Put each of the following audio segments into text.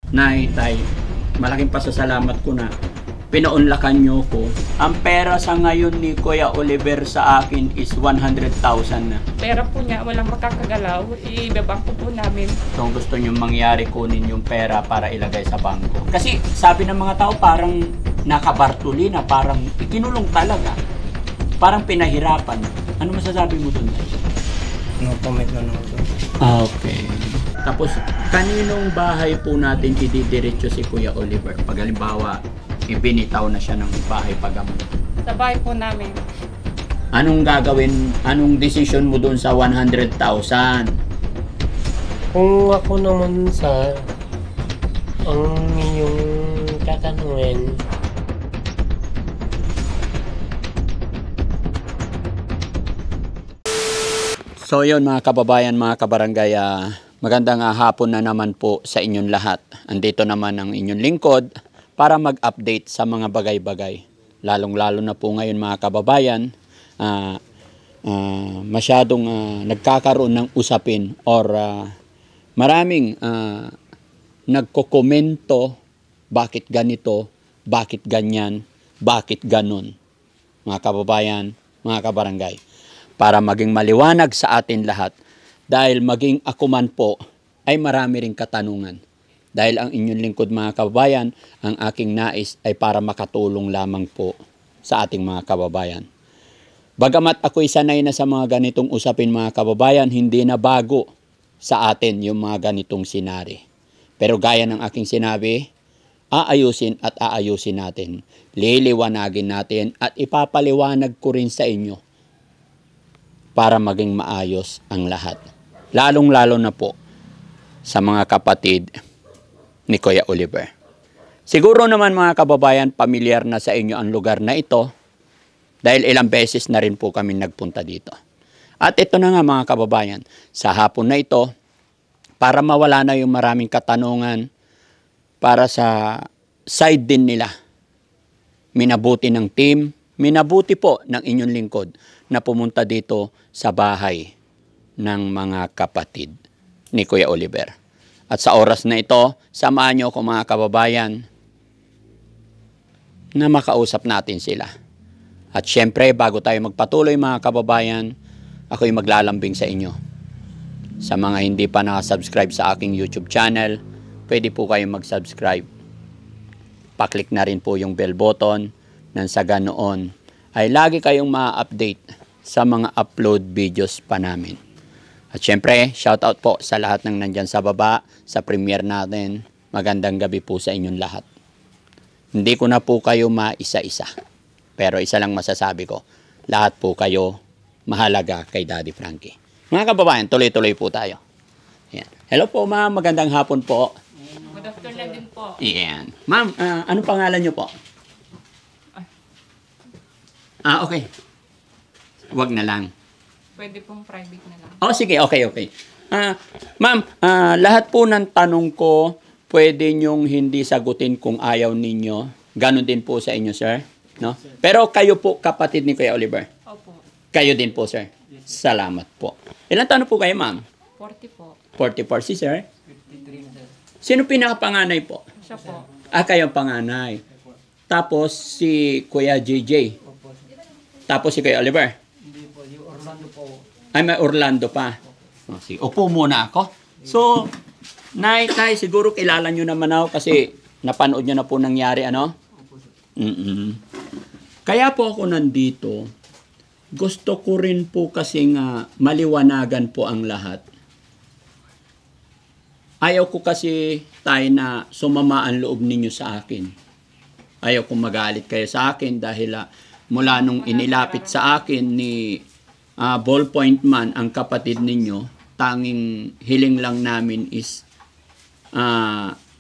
Nay, tay, malaking pasasalamat ko na pinaunlakan nyo ko. Ang pera sa ngayon ni Kuya Oliver sa akin is 100,000 na. Pera po niya, walang makakagalaw. Ibabangko po namin. Kung gusto nyo mangyari, kunin yung pera para ilagay sa bangko. Kasi sabi ng mga tao parang nakabartuli na, parang ikinulong talaga. Parang pinahirapan. Ano masasabi mo dun? No comment na naman. Okay. Tapos, kaninong bahay po natin ididiretso si Kuya Oliver? Pag halimbawa, ibinitaw na siya ng bahay pagamot. Sa bahay po namin. Anong gagawin? Anong decision mo doon sa 100,000? Kung ako naman sa ang inyong tatanungin, So yun mga kababayan, mga kabarangay, magandang hapon na naman po sa inyong lahat. Andito naman ang inyong lingkod para mag-update sa mga bagay-bagay. Lalong-lalo na po ngayon mga kababayan, masyadong nagkakaroon ng usapin or maraming nagkokomento bakit ganito, bakit ganyan, bakit ganon. Mga kababayan, mga kabarangay, para maging maliwanag sa atin lahat. Dahil maging ako man po ay marami ring katanungan. Dahil ang inyong lingkod mga kababayan, ang aking nais ay para makatulong lamang po sa ating mga kababayan. Bagamat ako'y sanay na sa mga ganitong usapin mga kababayan, hindi na bago sa atin yung mga ganitong senaryo. Pero gaya ng aking sinabi, aayusin at aayusin natin. Liliwanagin natin at ipapaliwanag ko rin sa inyo para maging maayos ang lahat. Lalong-lalo na po sa mga kapatid ni Kuya Oliver. Siguro naman mga kababayan, pamilyar na sa inyo ang lugar na ito dahil ilang beses na rin po kami nagpunta dito. At ito na nga mga kababayan, sa hapon na ito, para mawala na yung maraming katanungan para sa side din nila, minabuti ng team, minabuti po ng inyong lingkod na pumunta dito sa bahay ng mga kapatid ni Kuya Oliver. At sa oras na ito, samahan niyo ako mga kababayan na makausap natin sila. At syempre, bago tayo magpatuloy mga kababayan, ako'y maglalambing sa inyo. Sa mga hindi pa nakasubscribe sa aking YouTube channel, pwede po kayong mag-subscribe. Paklik na rin po yung bell button nang sa ganoon ay lagi kayong ma-update sa mga upload videos pa namin. At syempre, shoutout po sa lahat ng nandyan sa baba, sa premiere natin. Magandang gabi po sa inyong lahat. Hindi ko na po kayo maisa-isa. Pero isa lang masasabi ko, lahat po kayo mahalaga kay Daddy Frankie. Mga kababayan, tuloy-tuloy po tayo. Yan. Hello po ma'am, magandang hapon po. Good afternoon din po. Yan. Ma'am, anong pangalan nyo po? Okay. Wag na lang. Pwede pong private na lang. Oh, sige, okay. Ma'am, lahat po ng tanong ko, pwede nyong hindi sagutin kung ayaw ninyo. Ganon din po sa inyo, sir. No? Pero kayo po, kapatid ni Kuya Oliver. Opo. Kayo din po, sir. Salamat po. Ilan taon po kayo, ma'am? 40 po. 44 si sir? 53 na, sir. Sino pinakapanganay po? Siya po. Kayo ang panganay. Tapos si Kuya JJ. Tapos si Kuya Oliver. hindi po, yung Orlando po. Ay, may Orlando pa. Sige, upo muna ako. So, Nay, siguro kilala nyo naman ako kasi napanood nyo na po nangyari, ano? Kaya po ako nandito, gusto ko rin po kasi nga maliwanagan po ang lahat. Ayaw ko kasi tayo na sumama ang loob ninyo sa akin. Ayaw kong magalit kayo sa akin dahil mula nung inilapit sa akin ni Ballpoint Man, ang kapatid ninyo, tanging hiling lang namin is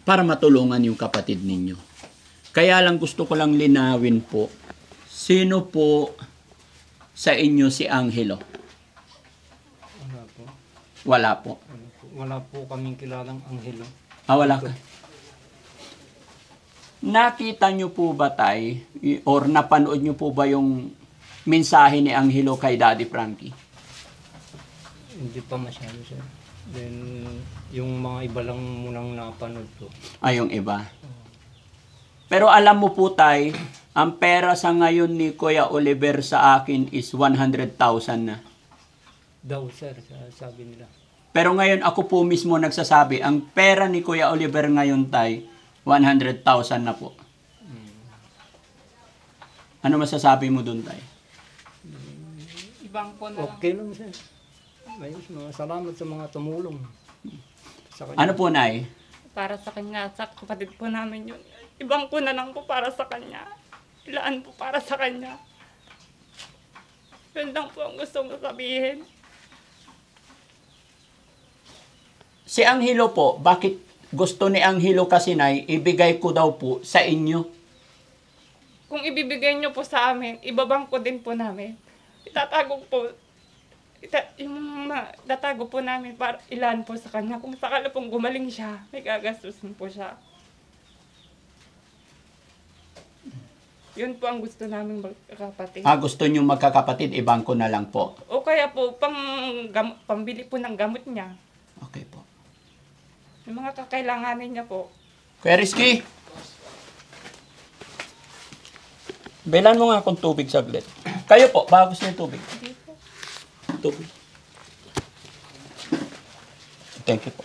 para matulungan yung kapatid ninyo. Kaya lang gusto ko lang linawin po, sino po sa inyo si Angelo? Wala po. Wala po. Wala po kaming kilalang anghelo. Wala ka. Nakita nyo po ba tay, or napanood nyo po ba yung mensahe ni Angelo kay Daddy Frankie? Hindi pa masyado, sir. Then, yung mga iba lang munang napanood po. Ay, yung iba. Pero alam mo po, tay, ang pera sa ngayon ni Kuya Oliver sa akin is 100,000 na. Daw, sir, sabi nila. Pero ngayon ako po mismo nagsasabi, ang pera ni Kuya Oliver ngayon, tay, 100,000 na po. Ano masasabi mo dun, tay? Ibang po na lang. Okay lang, sir. Ayos, mga salamat sa mga tumulong. Sa kanya. Ano po, nay? Para sa kanya, sa kapatid po namin yun. Ibang po na lang po para sa kanya. Ilaan po para sa kanya. Yun lang po ang gusto ko sabihin. Si Anghelo po, bakit gusto ni Anghelo kasi, nay, ibigay ko daw po sa inyo? Kung ibibigay niyo po sa amin, ibabang ko din po namin. Itatago po. Tatago po namin para ilan po sa kanya. Kung sakala pong gumaling siya, may gagastusin po siya. Yun po ang gusto namin magkakapatid. Gusto nyo magkakapatid, ibangko na lang po. O kaya po, pambili po ng gamot niya. Okay po. Yung mga kakailanganin niya po. Kuya Rizky, bilan mo nga akong tubig saglit. Kayo po, baka gusto niyo tubig. Hindi po. Tubig. Thank you po.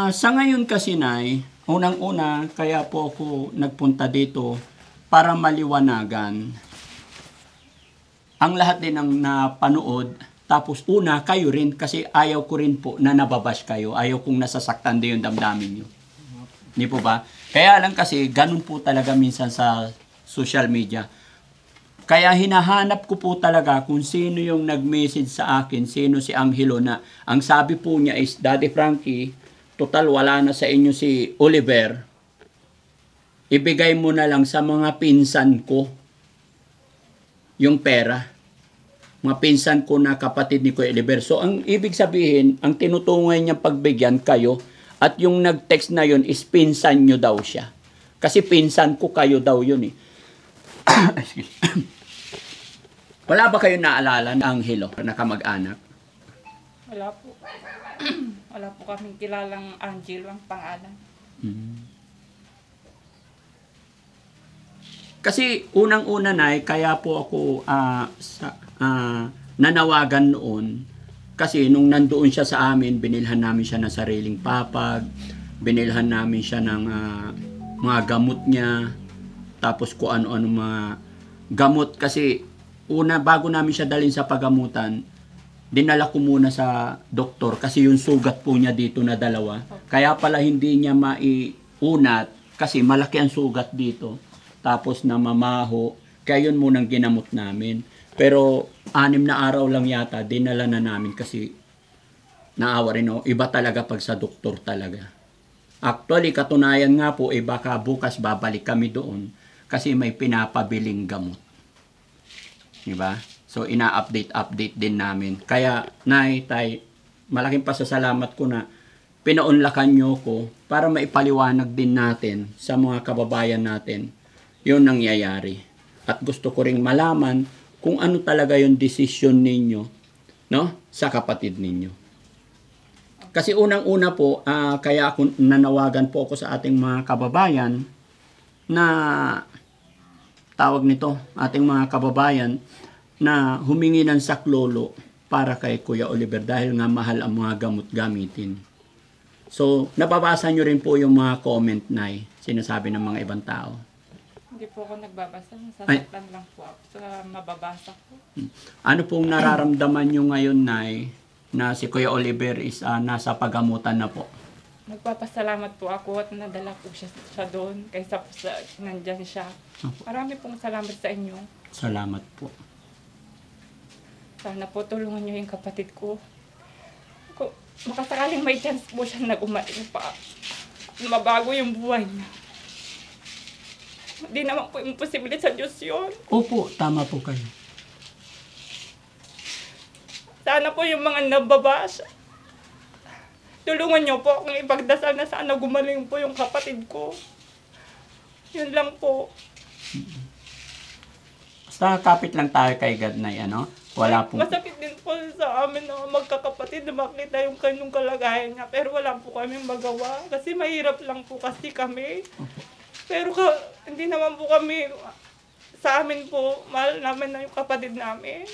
Sa ngayon kasi, nay, unang-una, kaya po ako nagpunta dito para maliwanagan ang lahat din ng napanood. Tapos una, kayo rin, kasi ayaw ko rin po na nababash kayo. Ayaw kong nasasaktan din yung damdamin nyo. Hindi po ba? Kaya lang kasi, ganun po talaga minsan sa social media. Kaya hinahanap ko po talaga kung sino yung nag-message sa akin, sino si Anghelo na ang sabi po niya is, Daddy Frankie, total wala na sa inyo si Oliver. Ibigay mo na lang sa mga pinsan ko yung pera. Mga pinsan ko na kapatid ni Kuya Oliver. So, ang ibig sabihin, ang tinutungoy niyang pagbigyan kayo at yung nag-text na yun is pinsan nyo daw siya. Kasi pinsan ko kayo daw yun eh. Wala ba kayo naalala ng Anghelo na kamag-anak? Wala po. Wala po kaming kilalang Angelo ang pangalan. Kasi unang-una na kaya po ako nanawagan noon kasi nung nandoon siya sa amin, binilhan namin siya ng sariling papag, binilhan namin siya ng mga gamot niya, tapos kung ano-ano mga gamot kasi bago namin siya dalhin sa pagamutan, dinala ko muna sa doktor kasi yung sugat po niya dito na dalawa. Kaya pala hindi niya maiunat kasi malaki ang sugat dito. Tapos namamaho. Kaya yun munang ginamot namin. Pero 6 na araw lang yata, dinala na namin kasi naawa rin ako. Iba talaga pag sa doktor talaga. Actually, katunayan nga po, baka bukas babalik kami doon kasi may pinapabiling gamot. Diba? So, ina-update din namin. Kaya, Nay, Tay, malaking pasasalamat ko na pinaunlakan nyo ko para maipaliwanag din natin sa mga kababayan natin yung nangyayari. At gusto ko ring malaman kung ano talaga yung desisyon ninyo, no? Sa kapatid ninyo. Kasi unang-una po, kaya ako nanawagan po ako sa ating mga kababayan na tawag nito, ating mga kababayan na humingi ng saklolo para kay Kuya Oliver dahil nga mahal ang mga gamot gamitin. So, nababasa nyo rin po yung mga comment na sinasabi ng mga ibang tao. Hindi po ako nagbabasa. Sasaktan lang po ako sa mababasa ko. Ano pong nararamdaman nyo ngayon, Nay, na si Kuya Oliver is nasa pagamutan na po? Nagpapasalamat po ako at nadala po siya doon kaysa po sa nandyan siya. Marami pong salamat sa inyo. Salamat po. Sana po tulungan niyo yung kapatid ko. Kung makasakaling may chance po siya na gumaling pa, mabago yung buhay niya. Hindi naman po imposible sa Diyos yun. Opo, tama po kayo. Sana po yung mga nababasa, tulungan niyo po akong ipagdasal na sana gumaling po yung kapatid ko. Yun lang po. Basta kapit lang tayo kay God, Nay, ano? Wala pong... Masakit din po sa amin na magkakapatid na makita yung kanyang kalagayan niya. Pero wala po kami magawa. Kasi mahirap lang po kasi kami. Pero hindi naman po kami, sa amin po, mahal namin na yung kapatid namin.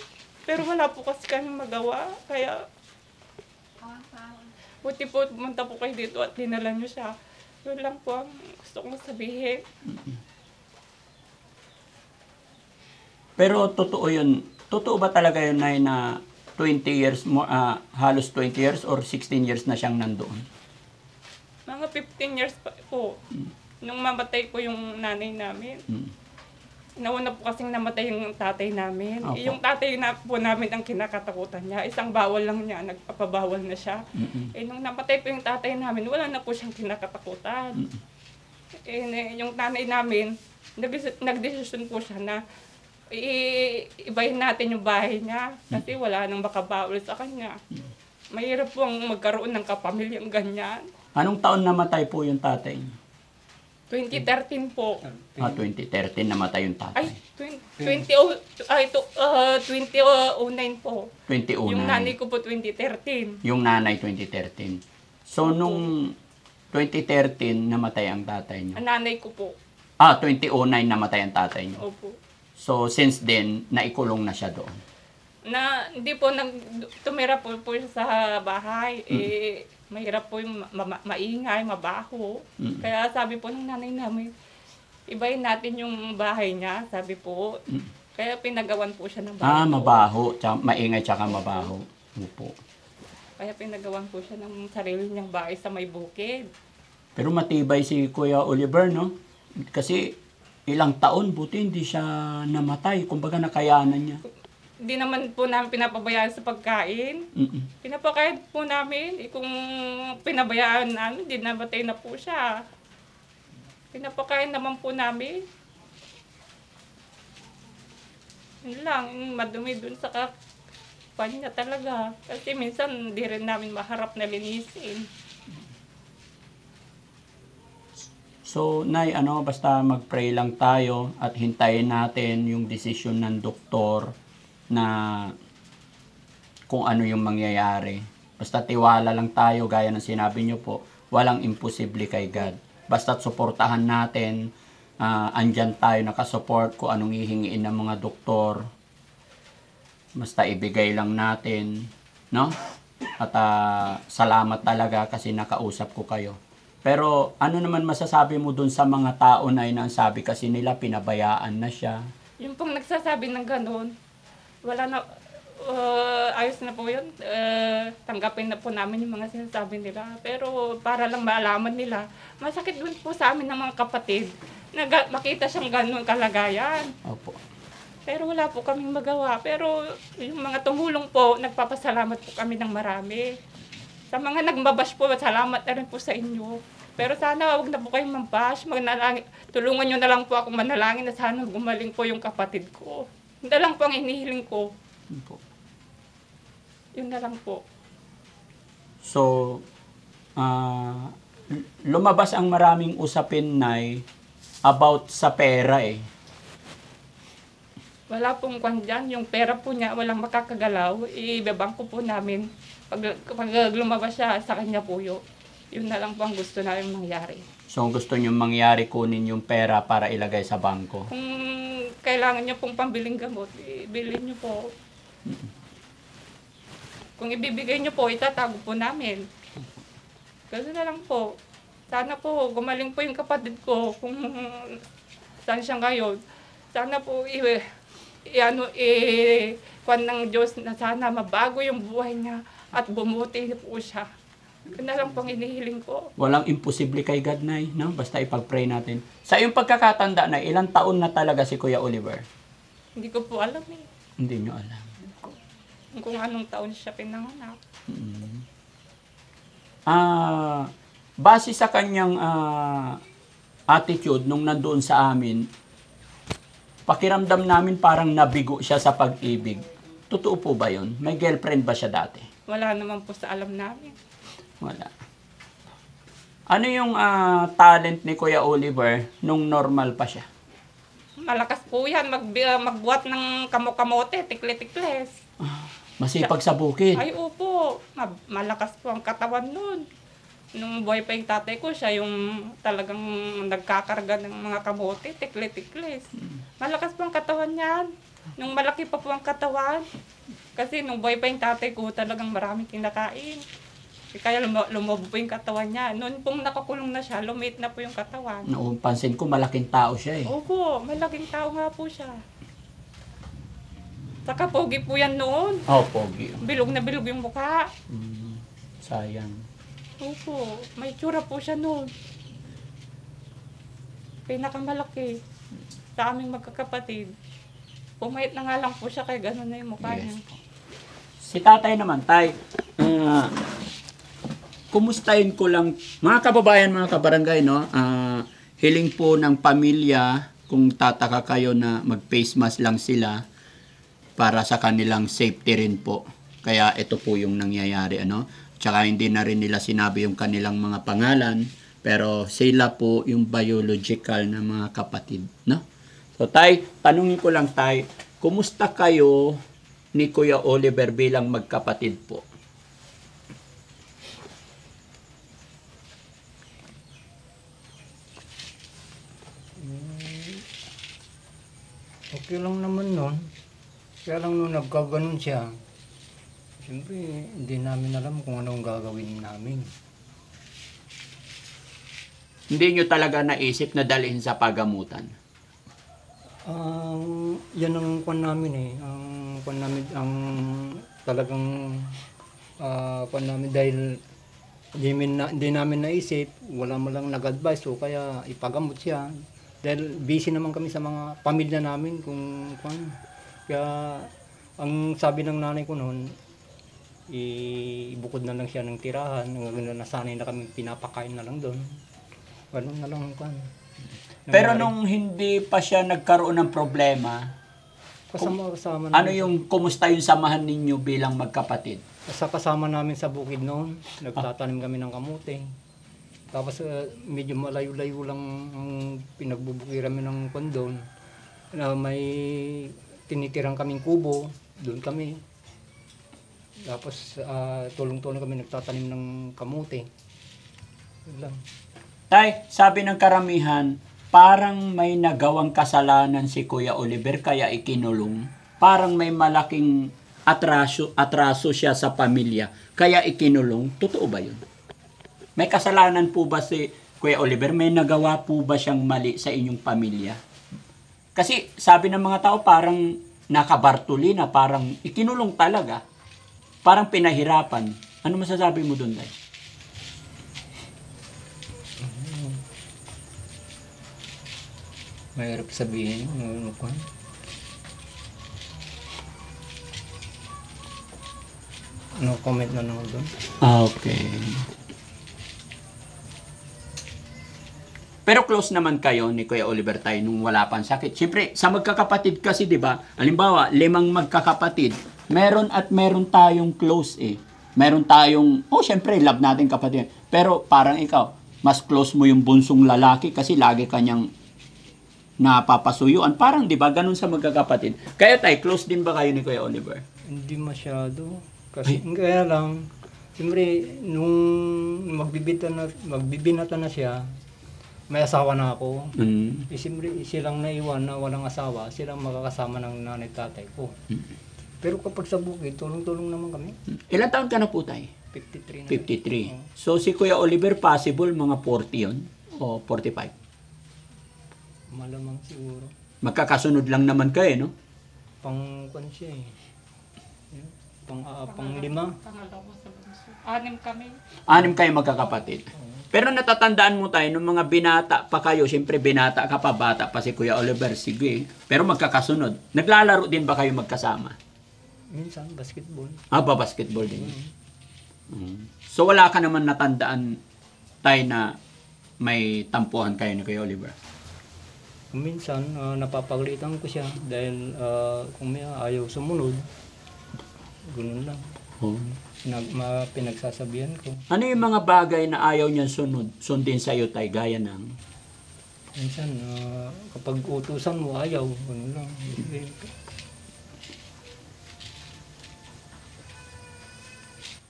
Pero wala po kasi kami magawa. Kaya, buti po pumunta po kayo dito at dinala niyo siya. Yun lang po ang gusto kong sabihin. Pero totoo yun. Totoo ba talaga yun, Nay, na 20 years, halos 20 years or 16 years na siyang nandoon? Mga 15 years pa po. Nung mamatay po yung nanay namin. Nauna po kasing namatay yung tatay namin. Opo. Yung tatay na po namin ang kinakatakutan niya. Isang bawal lang niya, nagpapabawal na siya. Nung namatay po yung tatay namin, wala na po siyang kinakatakutan. Yung nanay namin, nagdesisyon po siya na ibahin natin yung bahay niya kasi wala nang makabawal sa kanya. Mahirap po ang magkaroon ng kapamilyang ganyan. Anong taon namatay po yung tatay niyo? 2013 po. 2013 namatay yung tatay. Ay, 2009 po. 2009. Yung nanay ko po 2013. Yung nanay 2013. So, nung 2013 namatay ang tatay niyo? Ang nanay ko po. 2009 namatay ang tatay niyo. Opo. So, since then, naikulong na siya doon. Hindi po tumira po siya sa bahay. Mahirap po yung maingay, mabaho. Kaya sabi po ng nanay namin, ibahin natin yung bahay niya, sabi po. Kaya pinagawan po siya ng bahay. Mabaho. Maingay tsaka mabaho. Opo. Kaya pinagawan po siya ng sarili niyang bahay sa may bukid. Pero matibay si Kuya Oliver, no? Kasi ilang taon, buti hindi siya namatay. Kumbaga nakayanan niya. Hindi naman po namin pinapabayaan sa pagkain. Pinapakain po namin. Kung pinabayaan namin, di nabatay na po siya. Pinapakain naman po namin. Yun lang, madumi dun sa kanya talaga. Kasi minsan hindi rin namin maharap na linisin. So, Nay, basta mag-pray lang tayo at hintayin natin yung desisyon ng doktor na kung ano yung mangyayari. Basta tiwala lang tayo, gaya ng sinabi nyo po, walang imposible kay God. Basta't suportahan natin, andyan tayo nakasupport kung anong hihingiin ng mga doktor. Basta ibigay lang natin, no? At salamat talaga kasi nakausap ko kayo. Pero ano naman masasabi mo dun sa mga tao na sabi kasi nila pinabayaan na siya? Yung pong nagsasabi ng ganun, wala na, ayos na po yun. Tanggapin na po namin yung mga sinasabi nila. Pero para lang maalaman nila, masakit dun po sa amin ng mga kapatid na makita siyang ganun kalagayan. Opo. Pero wala po kaming magawa. Pero yung mga tumulong po, nagpapasalamat po kami ng marami. Sa mga nagmabash po, salamat na rin po sa inyo. Pero sana wag na po kayong mambash. Tulungan nyo na lang po ako manalangin na sana gumaling po yung kapatid ko. Yun na lang po ang inihiling ko. Yun na lang po. So, lumabas ang maraming usapin, Nay, about sa pera eh. Wala pong kwan dyan. Yung pera po niya, walang makakagalaw. Ibabangko po namin. Pag lumabas siya, sa kanya po yun. Yun na lang po ang gusto namin mangyari. So, gusto nyo mangyari kunin yung pera para ilagay sa bangko? Kung kailangan niyo pong pambiling gamot, ibili niyo po. Kung ibibigay niyo po, itatago po namin. Gano'n na lang po. Sana po, gumaling po yung kapatid ko kung saan siya ngayon. Sana po, kwan ng Diyos na sana mabago yung buhay niya at bumuti po siya. Yun na lang pong inihiling ko. Walang imposible kay God, Nay, no? Basta ipag-pray natin. Sa iyong pagkakatanda, na ilang taon na talaga si Kuya Oliver? Hindi ko po alam eh. Hindi nyo alam. Kung anong taon siya pinanganak. Base sa kanyang attitude nung nandoon sa amin, pakiramdam namin parang nabigo siya sa pag-ibig. Totoo po ba yun? May girlfriend ba siya dati? Wala naman po sa alam namin. Wala. Ano yung talent ni Kuya Oliver nung normal pa siya? Malakas po yan. Magbuhat ng kamote, tikle-tikles. Masipag sa bukid. Ay, opo. Malakas po ang katawan nun. Nung buhay pa yung tatay ko, siya yung talagang nagkakarga ng mga kamote, tikli-tiklis. Malakas po ang katawan niyan. Nung malaki pa po ang katawan. Kasi nung buhay pa yung tatay ko, talagang maraming kinakain. Kaya lumobo po yung katawan niya. Noon pong nakakulong na siya, lumiit na po yung katawan. Noong pansin ko, malaking tao siya eh. Opo, malaking tao nga po siya. Saka pogi po yan noon. Oh, pogi. Bilog na bilog yung mukha. Sayang. Opo, may tsura po siya noon. Pinakamalaki sa aming magkakapatid. Pumayat na nga lang po siya kaya gano'n na yung mukha niya. Yes po. Si tatay naman, tay, kumustahin ko lang, mga kababayan, mga kabarangay, no? Hiling po ng pamilya, kung tataka kayo na mag-face mask lang sila, para sa kanilang safety rin po. Kaya ito po yung nangyayari, ano? Tsaka hindi na rin nila sinabi yung kanilang mga pangalan, pero sila po yung biological na mga kapatid, no? So, tay, tanungin ko lang, tay, kumusta kayo ni Kuya Oliver bilang magkapatid po? Okay lang naman nun. Kaya lang nung nagkaganon siya, siyempre hindi namin alam kung anong gagawin namin. Hindi nyo talaga naisip na dalhin sa pagamutan? Yan ang kwan namin eh. Ang talagang kwan namin dahil hindi namin naisip, wala mo lang nag-advise so kaya ipagamot siya. Dahil busy naman kami sa mga pamilya namin kung kwan. Kaya ang sabi ng nanay ko noon, ibukod na lang siya ng tirahan, nasanay na kami pinapakain na lang doon. Ganun na lang kwan. Pero nung hindi pa siya nagkaroon ng problema, kasama ano yung kumusta yung samahan ninyo bilang magkapatid? kasama namin sa bukid noon, nagtatanim kami ng kamote. Tapos medyo malayo-layo lang ang pinagbubukiran kami ng kondon. May tinitirang kaming kubo, doon kami. Tapos tulong-tulong kami nagtatanim ng kamote. Yun lang. Tay, sabi ng karamihan, parang may nagawang kasalanan si Kuya Oliver kaya ikinulong. Parang may malaking atraso siya sa pamilya kaya ikinulong. Totoo ba yun? May kasalanan po ba si Kuya Oliver? May nagawa po ba siyang mali sa inyong pamilya? Kasi sabi ng mga tao parang nakabartuli na, parang ikinulong talaga. Parang pinahirapan. Ano masasabi mo doon, Tay? Mahirap sabihin. No comment na lang doon. Okay. Pero close naman kayo ni Kuya Oliver tayo nung wala pang sakit. Siyempre, sa magkakapatid kasi, di ba? Halimbawa, 5 magkakapatid. Meron tayong close eh. Meron tayong, siyempre, love natin kapatid. Pero parang ikaw, mas close mo yung bunsong lalaki kasi lagi kanyang napapasuyuan. Parang, di ba, ganun sa magkakapatid. Kaya tayo, close din ba kayo ni Kuya Oliver? Hindi masyado. Kasi kaya lang, siyempre, nung magbibinata na siya, may asawa na ako. Siyempre, silang naiwan na walang asawa, silang makakasama ng nanay tatay ko. Pero kapag sa bukid, tulong-tulong naman kami. Ilan taon ka na po tayo? 53 na. 53. So, si Kuya Oliver, possible mga 40 yun? O 45? Malamang siguro. Magkakasunod lang naman kayo, no? Pang-kwan siya eh. Pang-5. Pangalawa sa bunso. 6 kami. 6 kayo magkakapatid. Pero natatandaan mo tayo, nung mga binata pa kayo, siyempre binata ka pa, bata pa si Kuya Oliver, sige. Pero magkakasunod. Naglalaro din ba kayo magkasama? Minsan, basketball. Basketball din. So wala ka naman natandaan tayo na may tampuhan kayo ni Kuya Oliver? Minsan, napapagalitan ko siya dahil kung may ayaw sumunod, ganun lang. Pinagsasabihan ko. Ano yung mga bagay na ayaw niyan sundin sa'yo tayo, gaya ng? Minsan, kapag utusan mo, ayaw. Ganun lang.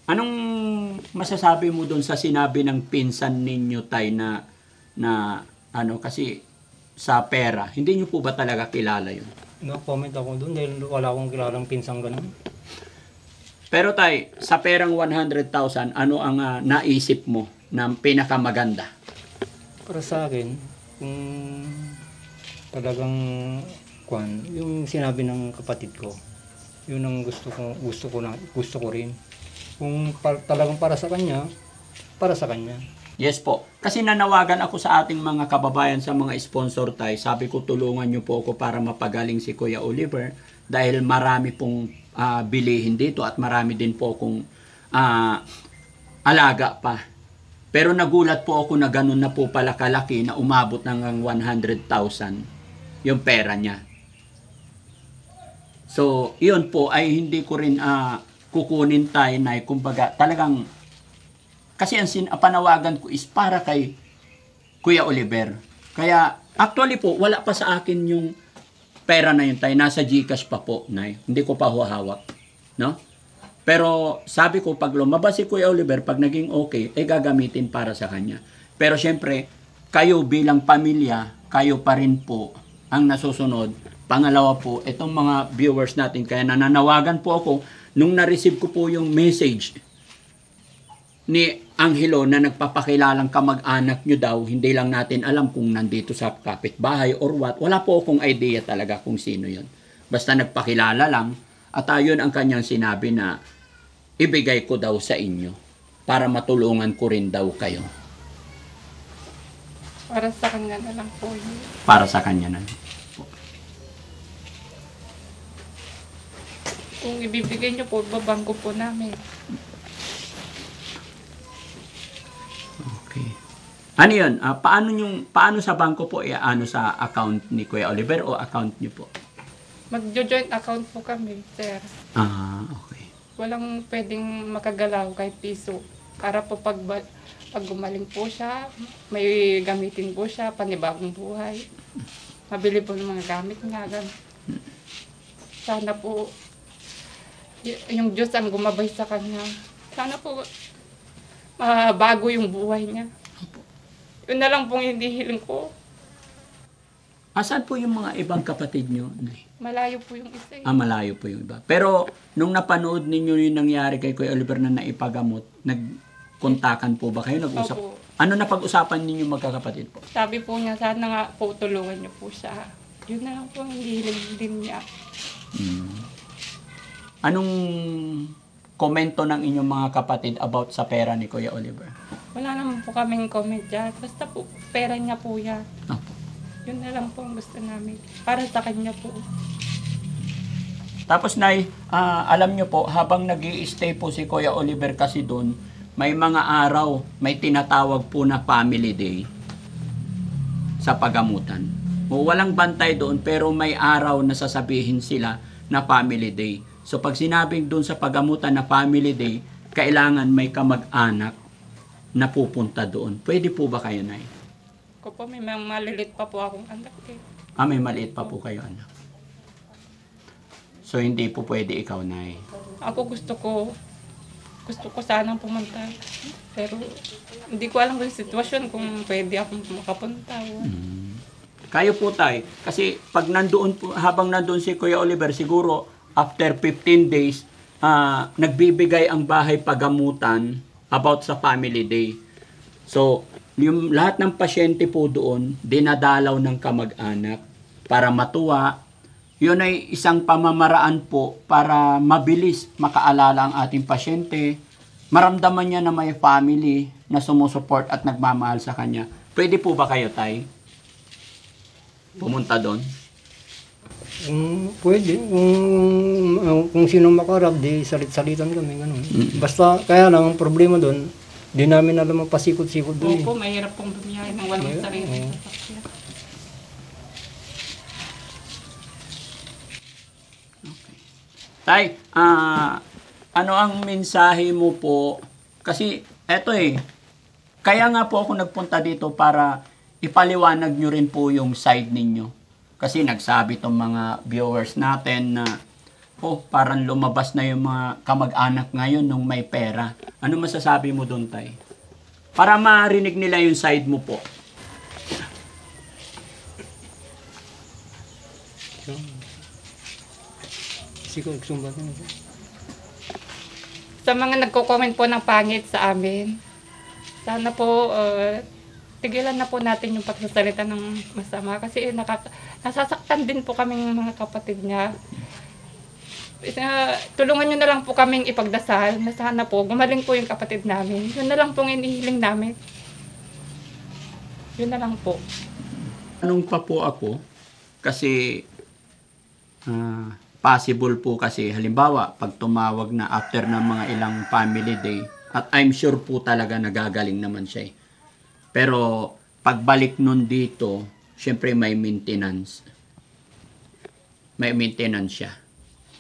Anong masasabi mo doon sa sinabi ng pinsan ninyo, tay, na ano, kasi sa pera, hindi nyo po ba talaga kilala yun? No-comment ako doon dahil wala akong kilalang pinsang ganun. Pero tay, sa perang 100,000, ano ang naisip mo na pinakamaganda? Para sa akin, kung talagang yung sinabi ng kapatid ko, yun ang gusto ko rin. Kung talagang para sa kanya, para sa kanya. Yes po. Kasi nanawagan ako sa ating mga kababayan, sa mga sponsor, tay. Sabi ko, tulungan nyo po ako para mapagaling si Kuya Oliver dahil marami pong bilihin dito at marami din po akong alaga pa. Pero nagulat po ako na ganun na po pala kalaki na umabot ng 100,000 yung pera niya. So, yun po ay hindi ko rin kukunin tayo na kumbaga talagang kasi ang panawagan ko is para kay Kuya Oliver. Kaya actually po wala pa sa akin yung pera na yun tayo. Nasa GCash pa po, nay. Hindi ko pa hawak, no? Pero sabi ko pag lumabas si Kuya Oliver, pag naging okay, ay gagamitin para sa kanya. Pero syempre, kayo bilang pamilya, kayo pa rin po ang nasusunod. Pangalawa po, itong mga viewers natin, kaya nananawagan po ako nung na-receive ko po yung message ni Angelo na nagpapakilalang kamag-anak nyo daw, hindi lang natin alam kung nandito sa kapitbahay or what. Wala po akong idea talaga kung sino yun. Basta nagpakilala lang at ayun ang kanyang sinabi na ibigay ko daw sa inyo para matulungan ko rin daw kayo. Para sa kanya na lang po yun. Para sa kanya na. Kung ibibigay niyo po, babangko po namin. Okay. Ano yun? Paano sa bangko po ano sa account ni Kuya Oliver o account niyo po? Magjo-joint account po kami, sir. Okay. Walang pwedeng makagalaw kahit piso. Para po pag gumaling po siya, may gamitin po siya, panibagong buhay. Mabili po ng mga gamit niya. Sana po yung Diyos ang gumabay sa kanya. Sana po bago yung buhay niya. Yun na lang pong hindi hiling ko. Asan po yung mga ibang kapatid nyo? Malayo po yung isa. Malayo po yung iba. Pero nung napanood ninyo yung nangyari kay Kuya Oliver na naipagamot, nagkontakan po ba kayo? Nag-usap? Opo. Ano na pag-usapan ninyo magkakapatid po? Sabi po niya, sana nga po tulungan niyo po siya. Yun na lang po ang hindi hiling din niya. Anong komento ng inyong mga kapatid about sa pera ni Kuya Oliver? Wala naman po kaming comment dyan. Basta po, pera niya po yan. Opo. Yun na lang po ang gusto namin. Para sa kanya po. Tapos nay, alam nyo po, habang nag-i-stay po si Kuya Oliver kasi doon, may mga araw, may tinatawag po na family day sa pagamutan. O walang bantay doon, pero may araw na sasabihin sila na family day. So pag sinabing doon sa pagamutan na family day, kailangan may kamag-anak na pupunta doon. Pwede po ba kayo, nay? Ko po, may mga malilit pa po akong anak eh. May maliit pa po kayo, anak. So hindi po pwede ikaw, nay. Ako gusto ko sanang pumunta. Pero hindi ko alam kung sitwasyon kung pwede akong makapunta. Kayo po, tay. Kasi pag nandoon po, habang nandoon si Kuya Oliver, siguro after 15 days, nagbibigay ang bahay pagamutan about sa family day. So, yung lahat ng pasyente po doon, dinadalaw ng kamag-anak para matuwa. Yun ay isang pamamaraan po para mabilis makaalala ang ating pasyente. Maramdaman niya na may family na sumusuport at nagmamahal sa kanya. Pwede po ba kayo, tay? Pumunta doon? Pwede. Kung sino makarap, di salit-salitan kami. Ganun. Basta, kaya lang, ang problema doon, di namin alam ang pasikot-sikot doon. Opo, mahirap pong bumiyahe ng walang sarili. Tay, ano ang mensahe mo po? Kasi, eto kaya nga po ako nagpunta dito para ipaliwanag nyo rin po yung side ninyo. Kasi nagsabi tong mga viewers natin na Nako, parang lumabas na yung mga kamag-anak ngayon nung may pera. Ano masasabi mo doon, Tay? Para marinig nila yung side mo po. Siguro sumbat na. Sa mga nagko-comment po ng pangit sa amin, sana po tigilan na po natin yung pagsasalita ng masama kasi nasasaktan din po kaming mga kapatid niya. Tulungan nyo na lang po kaming ipagdasal na sana po gumaling po yung kapatid namin. Yun na lang pong inihiling namin. Yun na lang po. Anong pa po ako? Kasi possible po kasi halimbawa pag tumawag na after ng mga ilang family day at I'm sure po talaga nagagaling naman siya. Pero pagbalik nun dito, syempre may maintenance. May maintenance siya.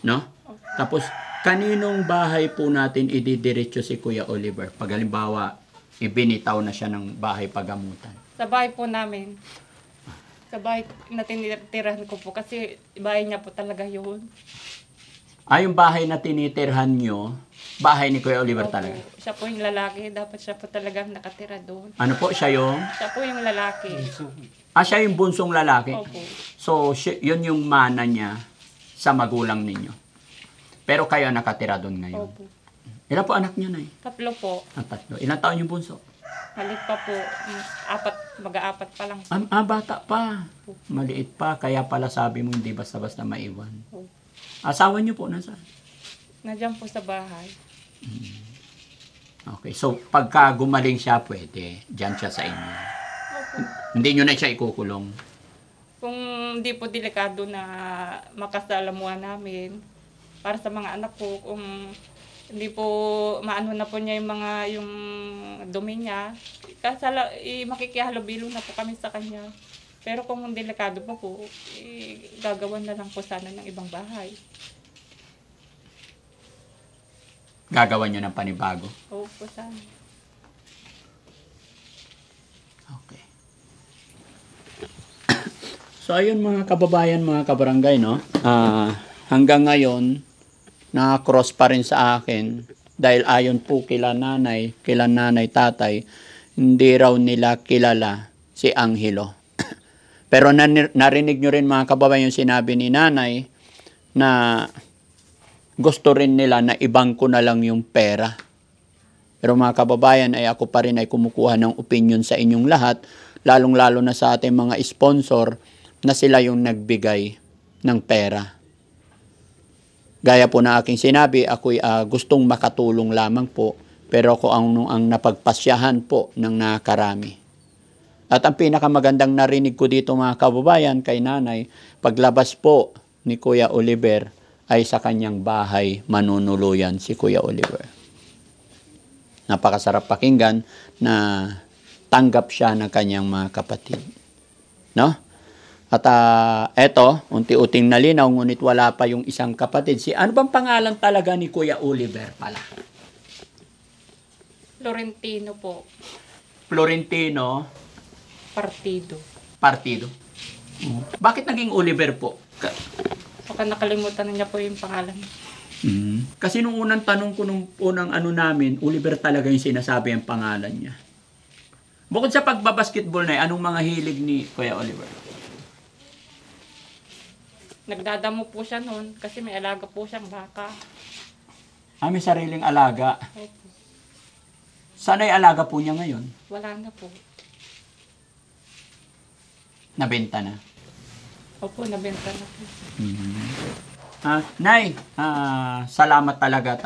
No? Tapos, kaninong bahay po natin ididiretso si Kuya Oliver? Pag halimbawa, ibinitaw na siya ng bahay pagamutan. Sa bahay po namin. Sa bahay na tinitirahan ko po kasi bahay niya po talaga yun. Yung bahay na tinitirhan nyo, bahay ni Kuya Oliver Opo, talaga? siya po yung lalaki. Dapat siya po talaga nakatira doon. Ano po, siya yung? Siya po yung lalaki. Siya yung bunsong lalaki? Opo. So, yun yung mana niya sa magulang ninyo. Pero kayo nakatira doon ngayon. Opo. Ilan po anak niyo, Nay? 3 po. 3. Ilang taon yung bunso? Halit pa po. 4, mag-aapat pa lang. Bata pa. Maliit pa. Kaya pala sabi mo hindi basta-basta maiwan. Opo. Asawa niyo po, nasaan? Nandiyan po sa bahay. Okay. So, pagka gumaling siya, pwede. Diyan siya sa inyo. Opo. Hindi nyo na siya ikukulong. Kung hindi po delikado na makasalamuhan namin, para sa mga anak ko, kung hindi po maano na po niya yung dumi niya, makikihalubilo na po kami sa kanya. Pero kung delikado pa po, gagawan na lang po sana ng ibang bahay. Gagawan nyo ng panibago. Oo po sana. Okay. So, ayun mga kababayan, mga kabarangay, no? Hanggang ngayon, na-cross pa rin sa akin dahil ayon po kila nanay, tatay, hindi raw nila kilala si Angelo. Pero narinig nyo rin mga kababayan yung sinabi ni nanay na gusto rin nila na ibangko na lang yung pera. Pero mga kababayan, ay ako pa rin ay kumukuha ng opinion sa inyong lahat, lalong-lalo na sa ating mga sponsor na sila yung nagbigay ng pera. Gaya po na aking sinabi, ako'y gustong makatulong lamang po, pero ako ang napagpasyahan po ng nakarami. At ang pinakamagandang narinig ko dito mga kababayan kay nanay, paglabas po ni Kuya Oliver ay sa kanyang bahay manunuluyan si Kuya Oliver. Napakasarap pakinggan na tanggap siya ng kanyang mga kapatid. No? At eto, unti-unting nalinaw, ngunit wala pa yung isang kapatid. Ano bang pangalan talaga ni Kuya Oliver pala? Florentino po. Florentino Partido. Bakit naging Oliver po? Baka nakalimutan na niya po yung pangalan. Kasi nung unang tanong ko nung unang namin, Oliver talaga yung sinasabi ang pangalan niya. Bukod sa pagbabasketball na anong mga hilig ni Kuya Oliver? Nagdadamo po siya noon kasi may alaga po siyang baka. May sariling alaga. Opo. Saan ay alaga po niya ngayon? Wala na po. Nabenta na. Opo, nabenta na po. Nay, salamat talaga at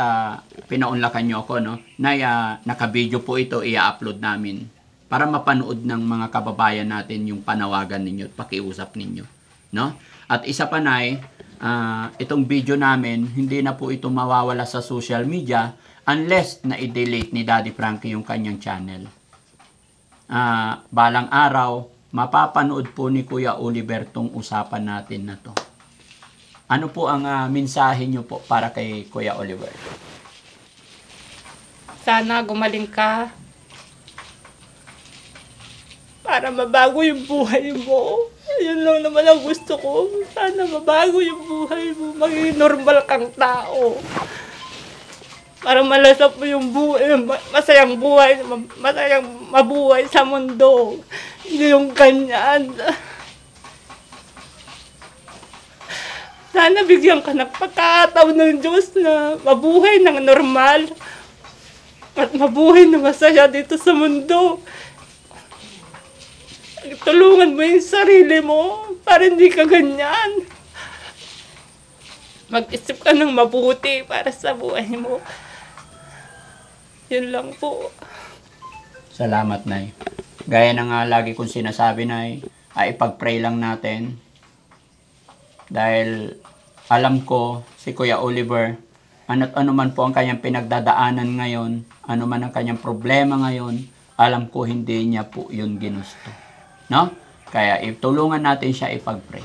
pinaunlakan niyo ako, no? Nay, naka-video po ito, i-upload namin para mapanood ng mga kababayan natin yung panawagan ninyo at pakiusap ninyo, no? At isa pa, Nay, itong video namin, hindi na po ito mawawala sa social media unless na i-delete ni Daddy Frankie yung kanyang channel. Balang araw, mapapanood po ni Kuya Oliver tong usapan natin na to. Ano po ang mensahe nyo po para kay Kuya Oliver? Sana gumaling ka para mabago yung buhay mo. Yun lang naman ang gusto ko. Sana mabago yung buhay mo. Maging normal kang tao. Para malasap mo yung buhay, masayang buhay, masayang mabuhay sa mundo. Hindi yung ganyan. Sana bigyan ka ng pagkakataon ng Diyos na mabuhay ng normal. At mabuhay na masaya dito sa mundo. Tulungan mo yung sarili mo para hindi ka ganyan. Mag-isip ka ng mabuti para sa buhay mo. Yun lang po. Salamat, Nay. Gaya na nga lagi kong sinasabi, Nay, ay ipag-pray lang natin. Dahil alam ko, si Kuya Oliver, ano man po ang kanyang pinagdadaanan ngayon, ano man ang kanyang problema ngayon, alam ko hindi niya po yun ginusto. No? Kaya itulungan natin siya ipag-pray.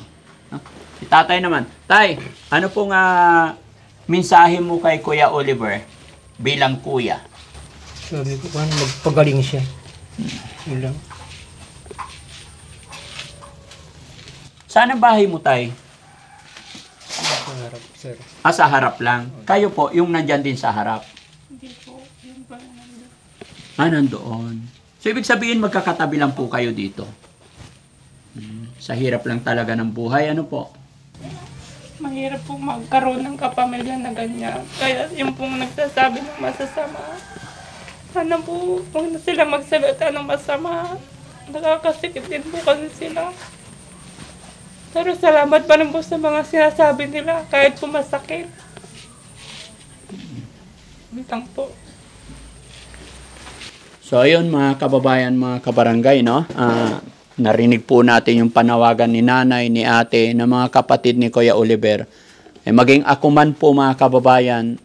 No? Si Tatay naman. Tay, ano pong mensahe mo kay Kuya Oliver bilang kuya? Sabi ko, paano magpagaling siya. Yun lang. Saan ang bahay mo, Tay? Sa harap, sir. Sa harap lang. Kayo po, yung nandyan din sa harap. Hindi po. Yung ba nandun? Nandoon. So, ibig sabihin, magkakatabi lang po kayo dito. Sa hirap lang talaga ng buhay, ano po? Mahirap pong magkaroon ng kapamilya na ganyan. Kaya yung pong nagsasabi ng masasama, sana po huwag na silang magsalita ng masama. Nakakasikip din po kasi sila. Pero salamat pa rin po sa mga sinasabi nila kahit po masakit. Bitang po. So, ayun mga kababayan, mga kabarangay, no? Narinig po natin yung panawagan ni nanay, ni ate, ng mga kapatid ni Kuya Oliver. Maging ako man po mga kababayan,